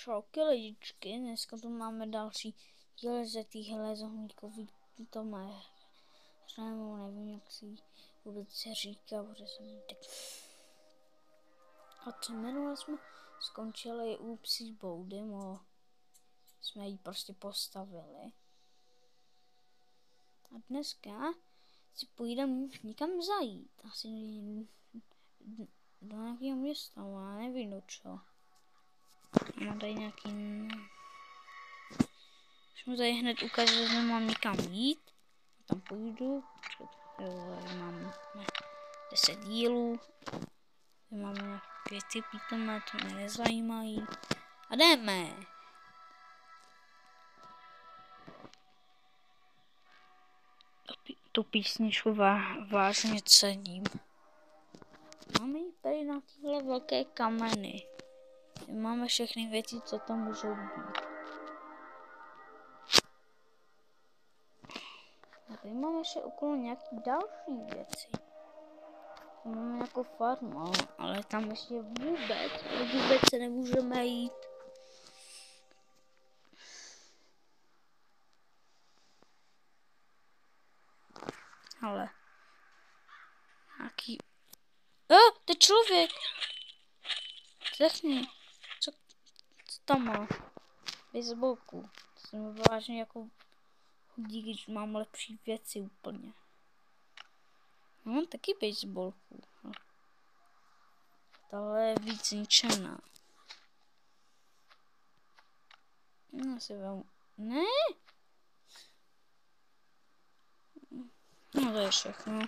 Čauky lidičky, dneska tu máme další díl ze týhle zohníkový tomé hřému, nevím jak si vůbec se říká, protože jsem tak. A co minule jsme skončili u psí boudy, jsme ji prostě postavili. A dneska si půjdeme někam zajít, asi do nějakého města, já nevím do čeho. Mám tady nějaký... Už mu tady hned ukázat, že nemám nikam jít. Tam půjdu. Mám 10 dílů. Máme nějaké věci pítomé, to mě nezajímají. A jdeme! Tu písničku vážně cením. Máme ji tady na tyhle velké kameny. Máme všechny věci, co tam můžou být. A tady máme ještě okolo nějaký další věci. Máme jako farmu, ale tam ještě vůbec se nemůžeme jít. Ale nějaký... to je člověk! Řekni, co tam má? Baseballku. To jsem vážně jako hodí, když mám lepší věci úplně. Mám taky baseballku. Tahle je víc ničená. No si vemu. Ne? No to je všechno.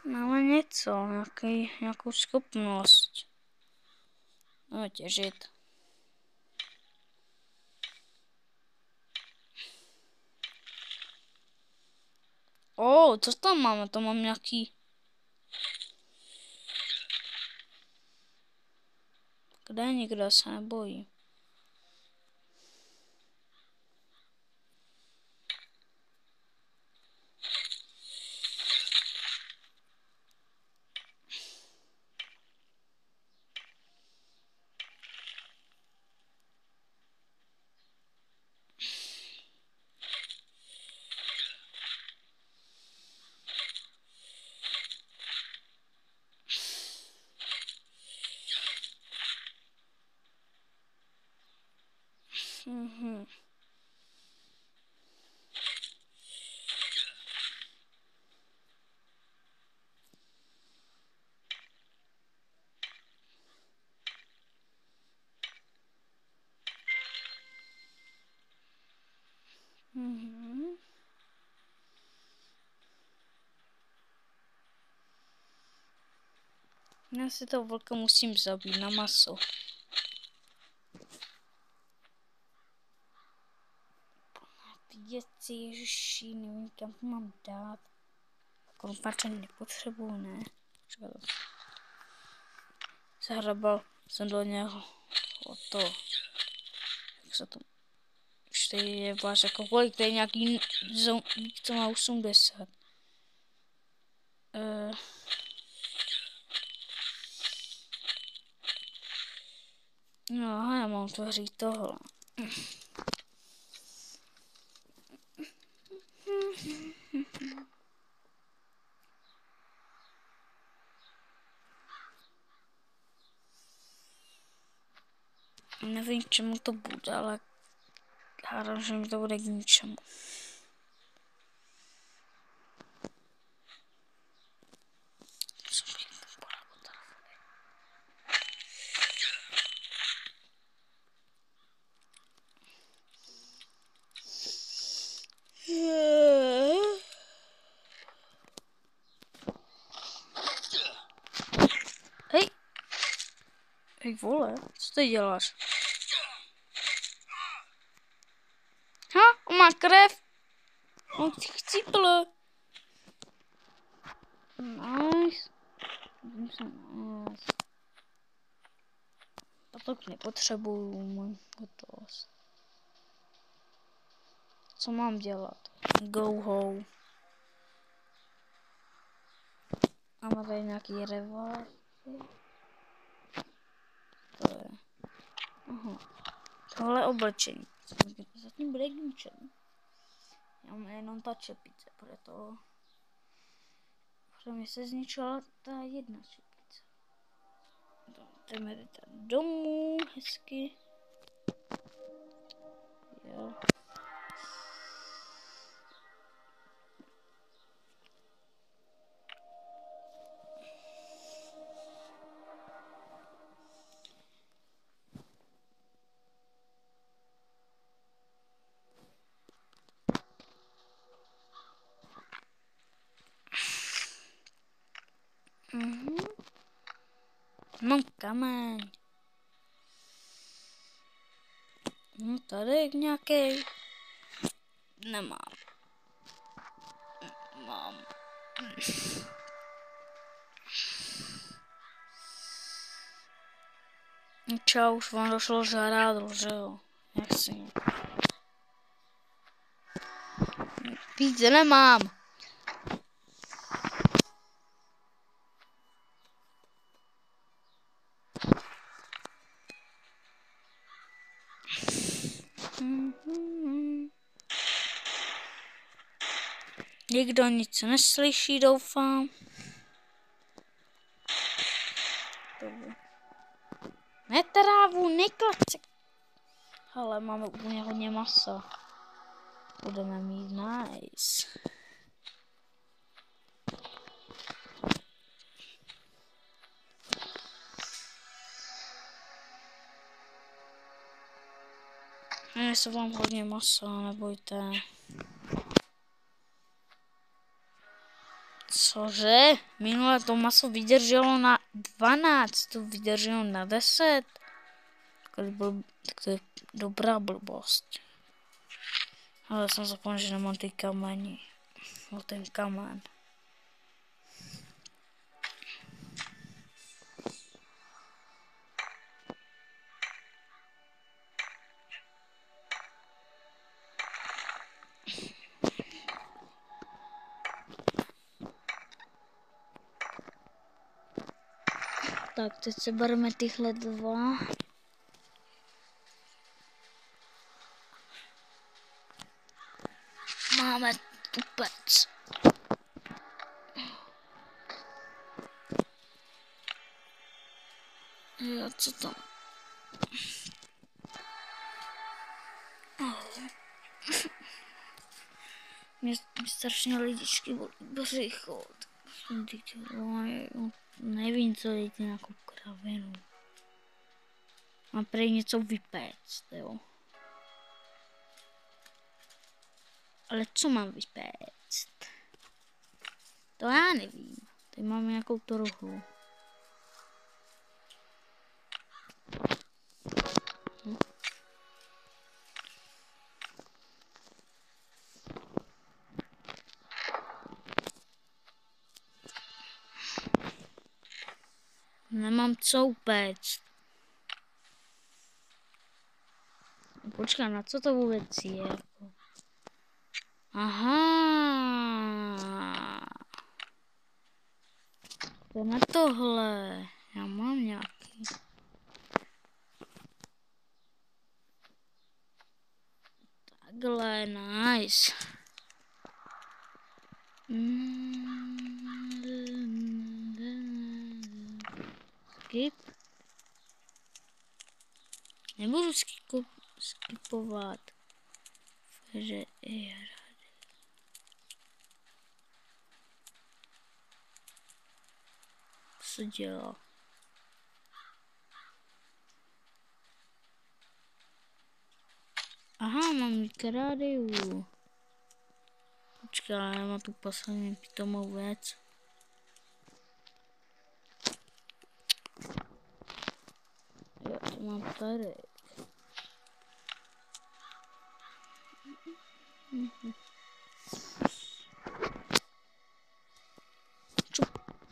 Máme něco, nějakou schopnost. No těžit. Co tam máme? To mám nějaký... Kde nikdo se nebojí. Já si toho vlka musím zabít na maso. Ty věci, ježiši, nevím, kam to mám dát. Kompaček nepotřebuju, ne? Zahrabal jsem do něho to. Jak se to... Už tady je váš jako kolik, tady je nějaký zombík, co má 80. No, já mám tvořit tohle. Nevím, k čemu to bude, ale hádám, že mi to bude k ničemu. Hej vole, co ty děláš? On má krev. On chcípl. Nice. A tak nepotřebuju, mám hotovost. Co mám dělat? Go home. A má tady nějaký revolver. To je. Aha. Tohle oblečení. Zatím bude k ničemu. Já mám jenom ta čepice, proto mě se zničila ta jedna čepice. Jdeme tady domů, hezky. Jo. No kameň. No tady nějaký. Nemám. Mám. Čau, už vám došlo žrádlo, že jo? Jak si? Víc nemám. Nikdo nic neslyší, doufám. Netrávu, neklace. Ale máme úplně hodně masa. Budeme mít nice. Nesou vám hodně masa, nebojte. Cože? Minule to maso vydrželo na 12, to vydrželo na 10. Tak to je dobrá blbost. Ale jsem zapomněl, že nemám ty kameny. No ten kamen. Tak, teď se bereme tyhle dva. Máme tupec. Jo, co tam? Mě strašně lidičky bolí břicho. Nevím, co jít nějakou kravinu. Mám prej něco vypéct, jo. Ale co mám vypéct? To já nevím. Tady mám nějakou torhlu. Nemám co upéct. Počkej, na co to vůbec je? Aha. To na tohle. Já mám nějaký. Takhle, nice. Skip. Nebudu skipovat. Že je rád. Co se dělá? Aha, mám mikrádiu. Počkej, já mám tu poslední pitomou věc. Jo, to mám tady.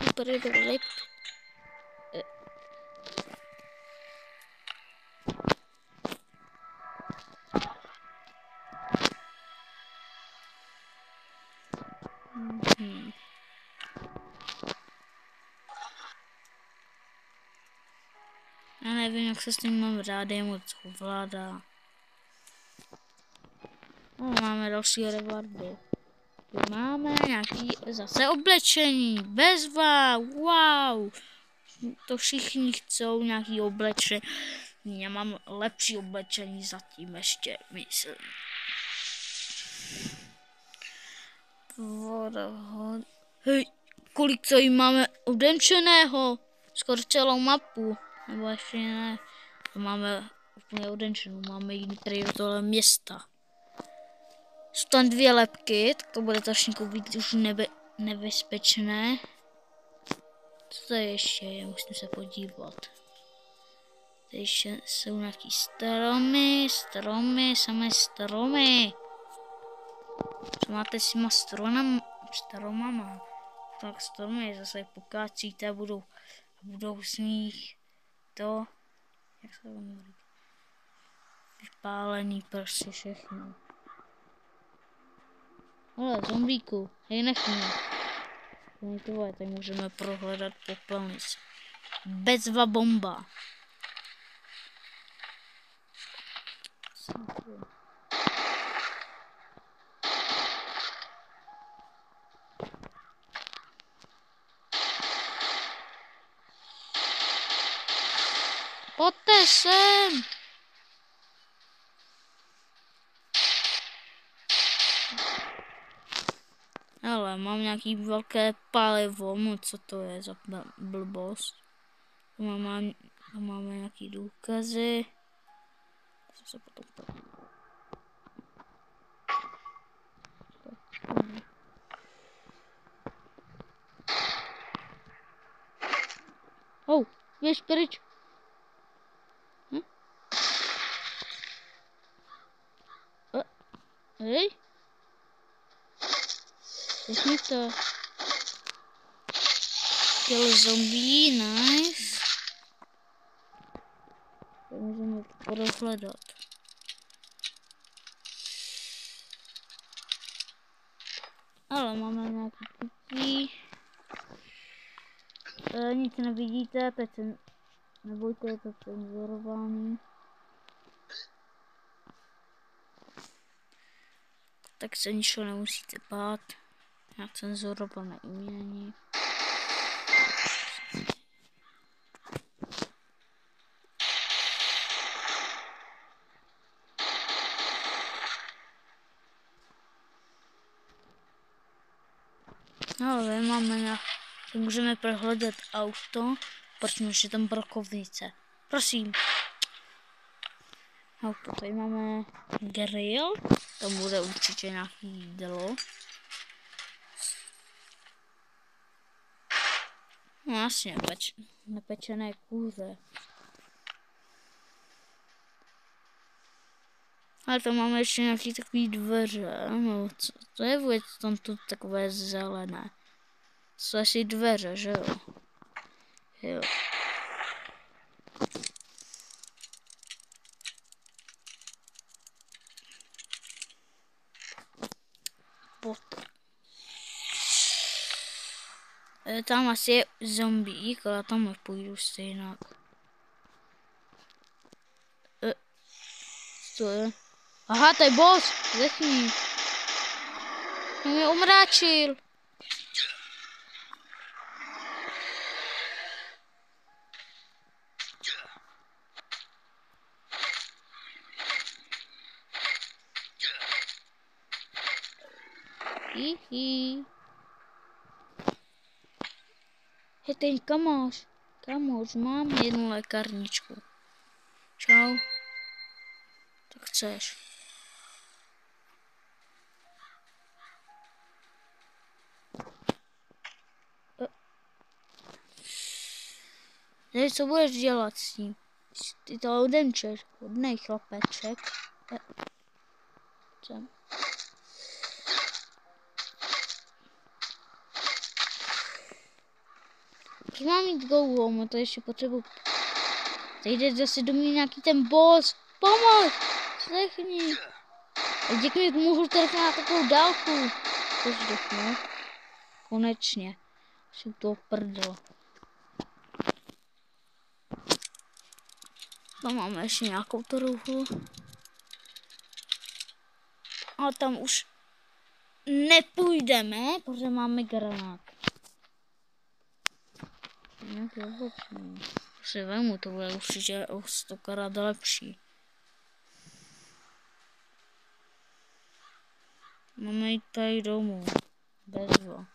Super, je to lep. Já nevím, jak se s tím mám řádem moc ovládá. No, máme další rewardy. Máme nějaký zase oblečení. Bezva, wow. To všichni chcou nějaký oblečení. Já mám lepší oblečení zatím ještě, myslím. Hej, kolik co jim máme odenčeného? Skoro celou mapu. Nebo ještě ne. To máme úplně odenčenou. Máme jiný tady do tohle města. Jsou tam 2 lebky, tak to bude trošku víc už nebezpečné. Co to je ještě? Já musím se podívat. Tady ještě jsou nějaký stromy, samé stromy. Co máte s těma stromama? Tak stromy zase pokácíte a budou z nich to, jak se to říká, vypálený prostě všechno. Ale zombíku, hej, nech mě. Tohle, tady můžeme prohledat popelnici. Bezva bomba. Pojďte sem! Ale mám nějaký velké palivo, co to je za blbost. Máme nějaký důkazy. Se potom běž pryč. Hej. Řekni to. Kill zombie, nice. To můžeme prohledat. Ale máme nějaký pití. Nic nevidíte, teď se nebojte, je to cenzurovaný. Tak se ničeho nemusíte bát. Já cenzurované umění. Ale máme můžeme prohledat auto, protože tam brokovnice. Prosím. Auto, tady máme grill, tam bude určitě nějaký jídlo. No jasně, nepečené kuře. Ale tam máme ještě nějaký takový dveře, no co to je vůbec tam tu takové zelené. To jsou asi dveře, že jo? Jo. Tam asi je zombík, ale tam nepůjdu stejnak. Co je? Aha, to je boss, řekni. On mě umráčil. Hihi. Hej, ten kamoš, mám jednu lékárničku. Čau. Tak chceš. Hej, co budeš dělat s tím? Ty to odenčeš, hodnej chlapeček. Co? Proč mám jít go home? To ještě potřebuji. Tady jde zase do mě nějaký ten boss. Pomoc! Slechni. Díky mi mohu trefit na takovou dálku. To zdechnu. Konečně. Jsou to prdel. Tam máme ještě nějakou toruhu. A tam už nepůjdeme, protože máme granát. Nějaký obočný. Si vemu, to bude určitě o 100krát lepší. Máme jít tady domů. Bezva.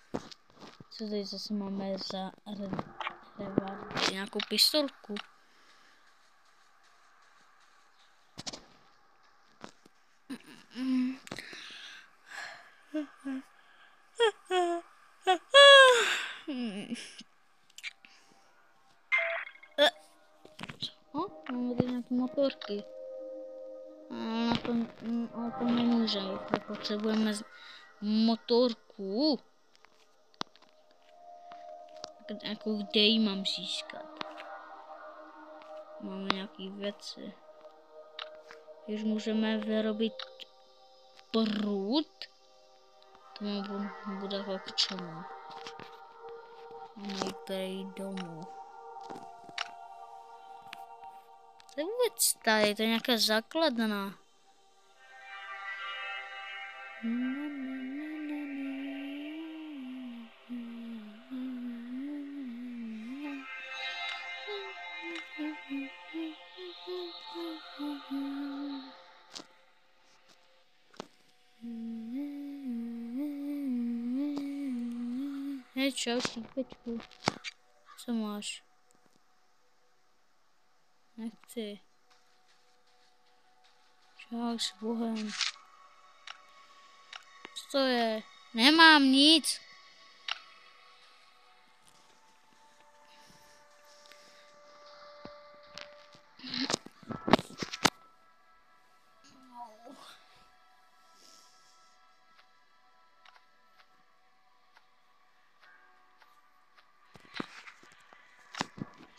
Co tady zase máme za revardy? Nějakou pistolku. Máme tady nějaké motorky. Ale to nemůžeme, potřebujeme motorku. Jako kde ji mám získat? Máme nějaké věci. Když můžeme vyrobit prut, to bude jako k čemu. Máme jít tady domů. To je vůbec tady, to je nějaká základna. Hej, čau, šípečku. Co máš? Nechci. Čau, s Bohem. Co to je? Nemám nic.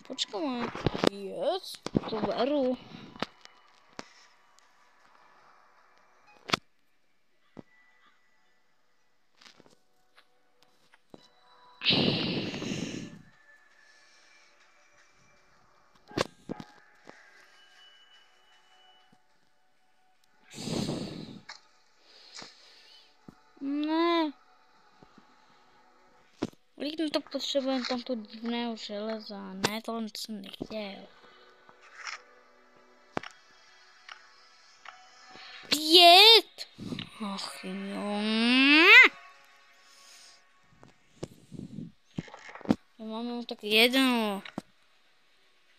Počkej, yes, to beru. Ne. Lidi to potřebujeme tamto divného železa. Ne, tohle jsem nechtěl. 5! Ach jo. Máme tak jedno.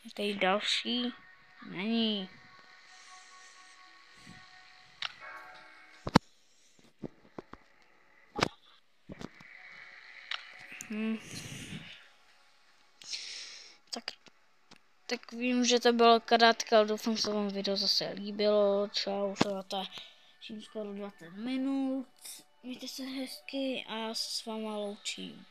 Je tady další? Není. Tak vím, že to bylo krátké, ale doufám, že se vám video zase líbilo. Čau, to je skoro 20 minut. Mějte se hezky a já se s váma loučím.